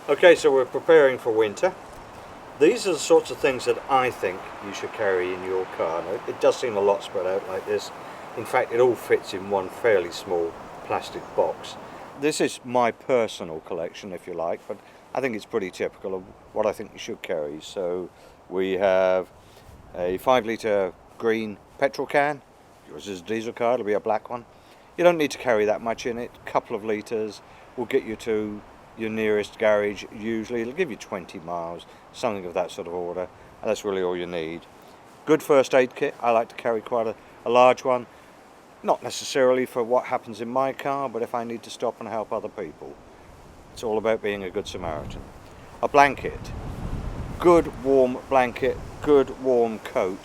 Okay, so we're preparing for winter. These are the sorts of things that I think you should carry in your car. Now, it does seem a lot spread out like this. In fact, it all fits in one fairly small plastic box. This is my personal collection, if you like, but I think it's pretty typical of what I think you should carry. So we have a 5-litre green petrol can. Yours is a diesel car, it'll be a black one. You don't need to carry that much in it. A couple of litres will get you to your nearest garage. Usually it'll give you 20 miles, something of that sort of order, and that's really all you need. Good first aid kit. I like to carry quite a large one, not necessarily for what happens in my car, but if I need to stop and help other people. It's all about being a good Samaritan. A blanket, good warm blanket, good warm coat.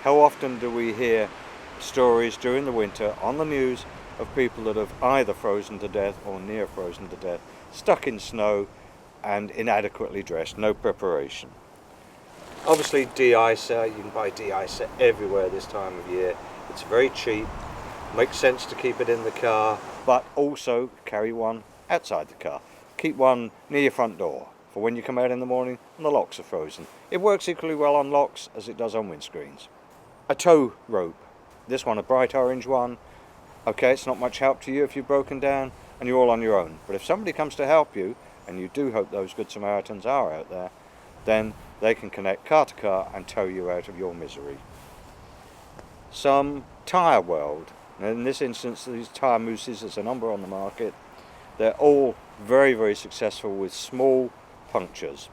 How often do we hear stories during the winter on the news of people that have either frozen to death or near frozen to death, stuck in snow and inadequately dressed, no preparation. Obviously de-icer, you can buy de-icer everywhere this time of year. It's very cheap, makes sense to keep it in the car, but also carry one outside the car. Keep one near your front door for when you come out in the morning and the locks are frozen. It works equally well on locks as it does on windscreens. A tow rope, this one a bright orange one. Okay, it's not much help to you if you've broken down and you're all on your own. But if somebody comes to help you, and you do hope those good Samaritans are out there, then they can connect car to car and tow you out of your misery. Some tyre weld. Now in this instance, these tyre mousses, there's a number on the market. They're all very, very successful with small punctures.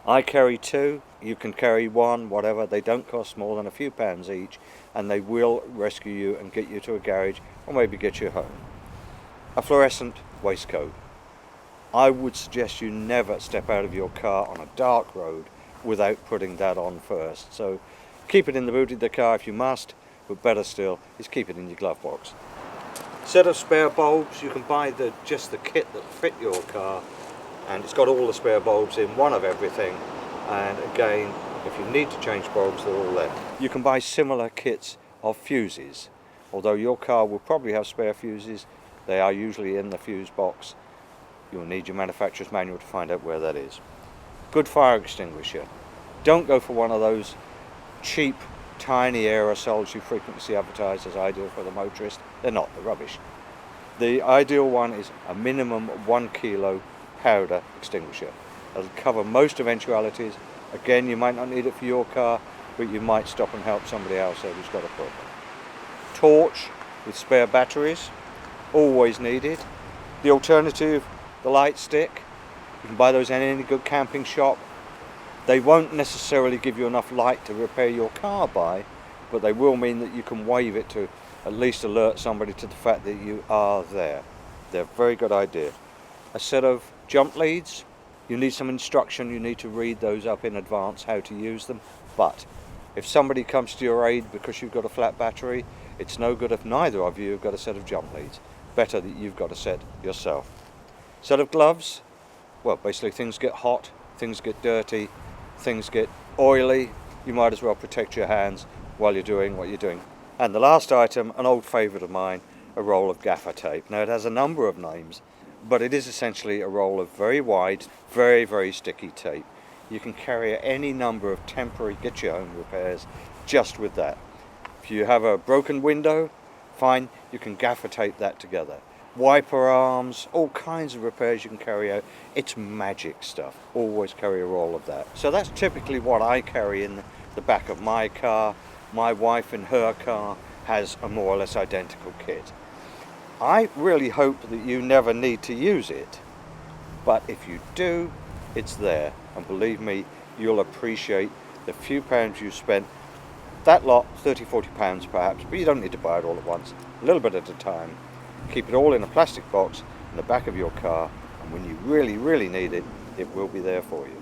I carry 2, you can carry 1, whatever. They don't cost more than a few pounds each, and they will rescue you and get you to a garage or maybe get you home. A fluorescent waistcoat. I would suggest you never step out of your car on a dark road without putting that on first. So keep it in the boot of the car if you must, but better still is keep it in your glove box. Set of spare bulbs. You can buy just the kit that fit your car, and it's got all the spare bulbs in, one of everything. And again, if you need to change bulbs, they're all there. You can buy similar kits of fuses. Although your car will probably have spare fuses, they are usually in the fuse box. You'll need your manufacturer's manual to find out where that is. Good fire extinguisher. Don't go for one of those cheap, tiny aerosols you frequently see advertised as ideal for the motorist. They're not, they're rubbish. The ideal one is a minimum 1 kilo powder extinguisher. It'll cover most eventualities. Again, you might not need it for your car, but you might stop and help somebody else who's got a problem. Torch with spare batteries, always needed. The alternative, the light stick. You can buy those in any good camping shop. They won't necessarily give you enough light to repair your car by, but they will mean that you can wave it to at least alert somebody to the fact that you are there. They're a very good idea. A set of jump leads. You need some instruction, you need to read those up in advance how to use them. But if somebody comes to your aid because you've got a flat battery, it's no good if neither of you have got a set of jump leads. Better that you've got a set yourself. Set of gloves. Well, basically things get hot, things get dirty, things get oily. You might as well protect your hands while you're doing what you're doing. And the last item, an old favourite of mine, a roll of gaffer tape. Now it has a number of names, but it is essentially a roll of very wide, very, very sticky tape. You can carry any number of temporary get-your-home repairs just with that. If you have a broken window, fine, you can gaffer tape that together. Wiper arms, all kinds of repairs you can carry out. It's magic stuff. Always carry a roll of that. So that's typically what I carry in the back of my car. My wife in her car has a more or less identical kit. I really hope that you never need to use it, but if you do, it's there, and believe me, you'll appreciate the few pounds you spent. That lot, 30-40 pounds perhaps, but you don't need to buy it all at once, a little bit at a time. Keep it all in a plastic box in the back of your car, and when you really, really need it, it will be there for you.